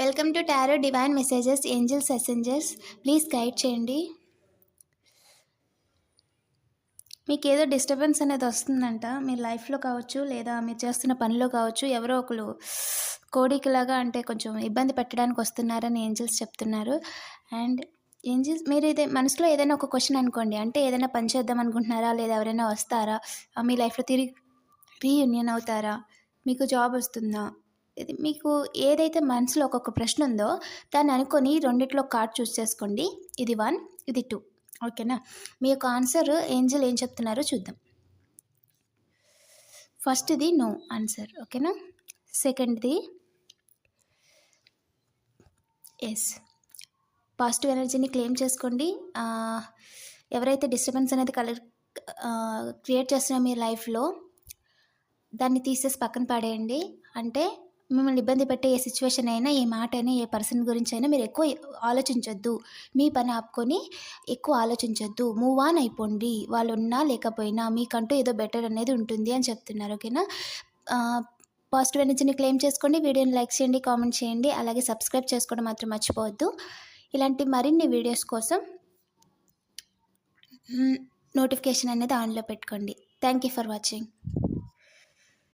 Welcome to tarot divine messages angels ascenders. Please guide చేయండి. మీకు ఏదో డిస్టర్బెన్స్ అనేది వస్తుందంట మీ లైఫ్లో కావచ్చు, లేదా మీరు చేస్తున్న పనిలో కావచ్చు. ఎవరో ఒకరు కోడికలాగా అంటే కొంచెం ఇబ్బంది పెట్టడానికి వస్తున్నారని ఏంజల్స్ చెప్తున్నారు. అండ్ ఏంజల్స్, మీరు మనసులో ఏదైనా ఒక క్వశ్చన్ అనుకోండి. అంటే ఏదైనా పని చేద్దాం అనుకుంటున్నారా, లేదా ఎవరైనా వస్తారా, మీ లైఫ్లో తిరిగి రీయూనియన్ అవుతారా, మీకు జాబ్ వస్తుందా, ఇది మీకు ఏదైతే మనసులో ఒక్కొక్క ప్రశ్న ఉందో దాన్ని అనుకొని రెండిట్లో కార్డ్ చూస్ చేసుకోండి. ఇది 1, ఇది 2. ఓకేనా? మీ యొక్క ఆన్సర్ ఏంజల్ ఏం చెప్తున్నారో చూద్దాం. ఫస్ట్ది నో ఆన్సర్. ఓకేనా? సెకండ్ది ఎస్. పాజిటివ్ ఎనర్జీని క్లెయిమ్ చేసుకోండి. ఎవరైతే డిస్టర్బెన్స్ అనేది క్రియేట్ చేస్తున్న మీ లైఫ్లో దాన్ని తీసేసి పక్కన పడేయండి. అంటే మిమ్మల్ని ఇబ్బంది పెట్టే ఏ సిచ్యువేషన్ అయినా, ఏ మాట అయినా, ఏ పర్సన్ గురించి అయినా మీరు ఎక్కువ ఆలోచించొద్దు. మీ పని ఆపుకొని ఎక్కువ ఆలోచించొద్దు. మూవ్ ఆన్ అయిపోండి. వాళ్ళు ఉన్నా లేకపోయినా మీకంటూ ఏదో బెటర్ అనేది ఉంటుంది అని చెప్తున్నారు. ఓకేనా? పాజిటివ్ ఎనర్జీని క్లెయిమ్ చేసుకోండి. వీడియోని లైక్ చేయండి, కామెంట్ చేయండి, అలాగే సబ్స్క్రైబ్ చేసుకోవడం మాత్రం మర్చిపోవద్దు. ఇలాంటి మరిన్ని వీడియోస్ కోసం నోటిఫికేషన్ అనేది ఆన్లో పెట్టుకోండి. Thank you for watching.